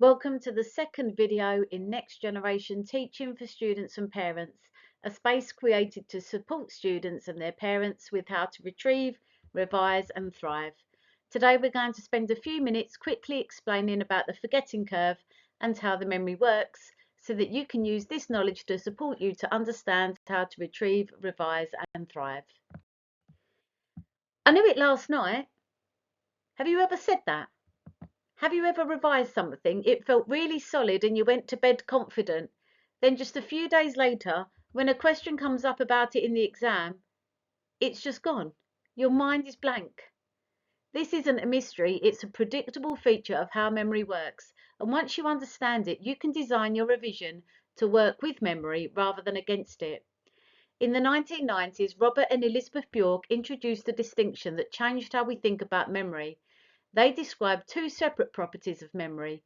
Welcome to the second video in Next Generation Teaching for Students and Parents, a space created to support students and their parents with how to retrieve, revise and thrive. Today we're going to spend a few minutes quickly explaining about the forgetting curve and how the memory works so that you can use this knowledge to support you to understand how to retrieve, revise and thrive. I knew it last night. Have you ever said that? Have you ever revised something, it felt really solid and you went to bed confident, then just a few days later, when a question comes up about it in the exam, it's just gone. Your mind is blank. This isn't a mystery, it's a predictable feature of how memory works, and once you understand it, you can design your revision to work with memory rather than against it. In the 1990s, Robert and Elizabeth Bjork introduced a distinction that changed how we think about memory. They describe two separate properties of memory.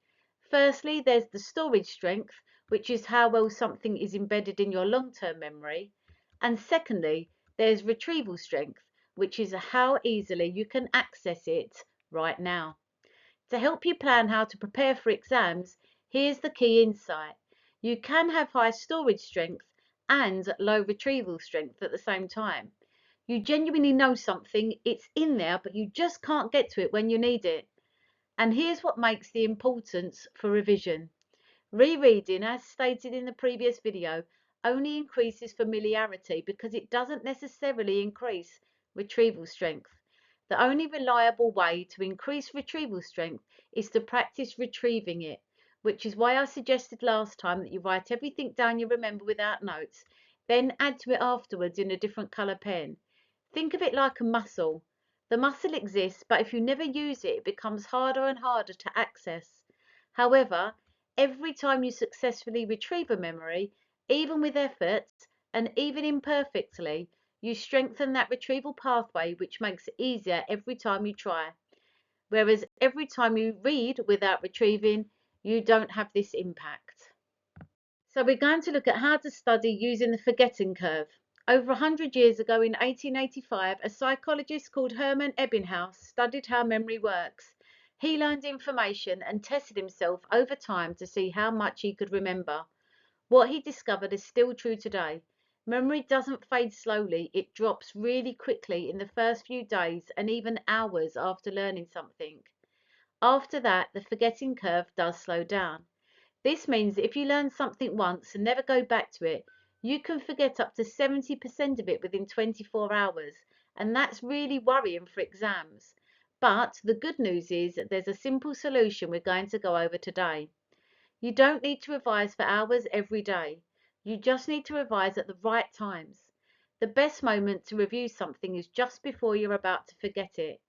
Firstly, there's the storage strength, which is how well something is embedded in your long-term memory. And secondly, there's retrieval strength, which is how easily you can access it right now. To help you plan how to prepare for exams, here's the key insight. You can have high storage strength and low retrieval strength at the same time. You genuinely know something, it's in there, but you just can't get to it when you need it. And here's what makes the importance for revision. Rereading, as stated in the previous video, only increases familiarity because it doesn't necessarily increase retrieval strength. The only reliable way to increase retrieval strength is to practice retrieving it, which is why I suggested last time that you write everything down you remember without notes, then add to it afterwards in a different colour pen. Think of it like a muscle. The muscle exists, but if you never use it, it becomes harder and harder to access. However, every time you successfully retrieve a memory, even with effort and even imperfectly, you strengthen that retrieval pathway, which makes it easier every time you try. Whereas every time you read without retrieving, you don't have this impact. So we're going to look at how to study using the forgetting curve. Over 100 years ago in 1885, a psychologist called Hermann Ebbinghaus studied how memory works. He learned information and tested himself over time to see how much he could remember. What he discovered is still true today. Memory doesn't fade slowly, it drops really quickly in the first few days and even hours after learning something. After that, the forgetting curve does slow down. This means that if you learn something once and never go back to it, you can forget up to 70% of it within 24 hours, and that's really worrying for exams. But the good news is that there's a simple solution we're going to go over today. You don't need to revise for hours every day. You just need to revise at the right times. The best moment to review something is just before you're about to forget it.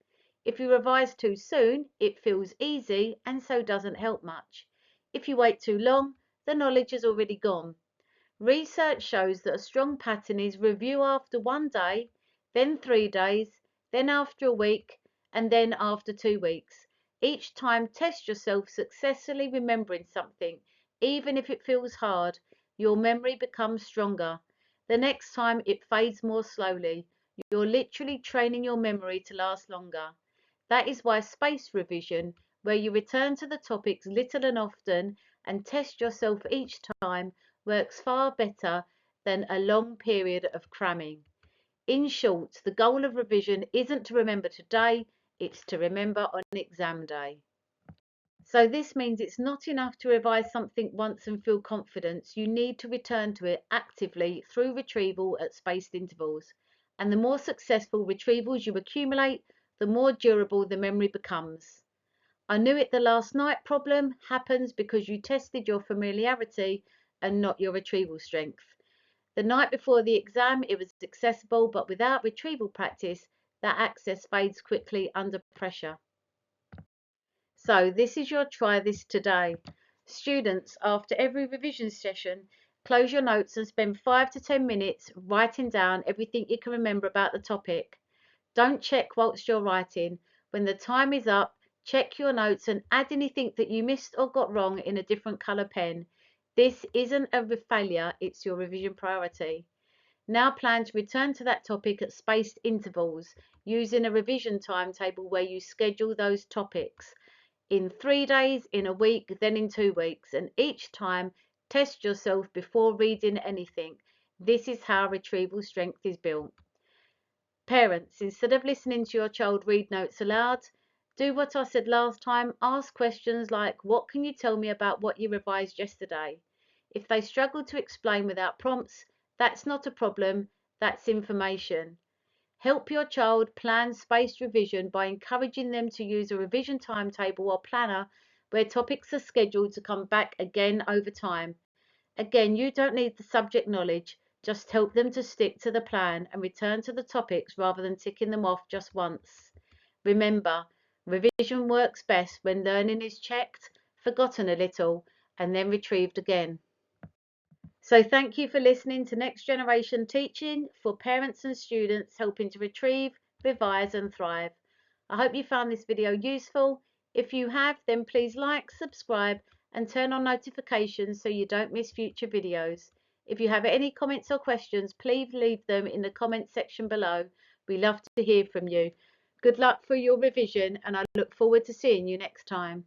If you revise too soon, it feels easy and so doesn't help much. If you wait too long, the knowledge is already gone. Research shows that a strong pattern is review after 1 day, then 3 days, then after a week, and then after 2 weeks. Each time test yourself successfully remembering something, even if it feels hard. Your memory becomes stronger. The next time it fades more slowly. You're literally training your memory to last longer. That is why spaced revision, where you return to the topics little and often and test yourself each time, works far better than a long period of cramming. In short, the goal of revision isn't to remember today, it's to remember on exam day. So this means it's not enough to revise something once and feel confidence. You need to return to it actively through retrieval at spaced intervals. And the more successful retrievals you accumulate, the more durable the memory becomes. I knew it the last night problem happens because you tested your familiarity and not your retrieval strength. The night before the exam it was accessible, but without retrieval practice, that access fades quickly under pressure. So this is your try this today. Students, after every revision session, close your notes and spend 5 to 10 minutes writing down everything you can remember about the topic. Don't check whilst you're writing. When the time is up, check your notes and add anything that you missed or got wrong in a different colour pen. This isn't a failure, it's your revision priority. Now plan to return to that topic at spaced intervals, using a revision timetable where you schedule those topics. in 3 days, in a week, then in 2 weeks, and each time test yourself before reading anything. This is how retrieval strength is built. Parents, instead of listening to your child read notes aloud, do what I said last time. Ask questions like, what can you tell me about what you revised yesterday? If they struggle to explain without prompts, that's not a problem, that's information. Help your child plan spaced revision by encouraging them to use a revision timetable or planner where topics are scheduled to come back again over time. Again, you don't need the subject knowledge, just help them to stick to the plan and return to the topics rather than ticking them off just once. Remember, revision works best when learning is checked, forgotten a little, and then retrieved again. So thank you for listening to Next Generation Teaching for parents and students helping to retrieve, revise and thrive. I hope you found this video useful. If you have, then please like, subscribe and turn on notifications so you don't miss future videos. If you have any comments or questions, please leave them in the comment section below. We love to hear from you. Good luck for your revision and I look forward to seeing you next time.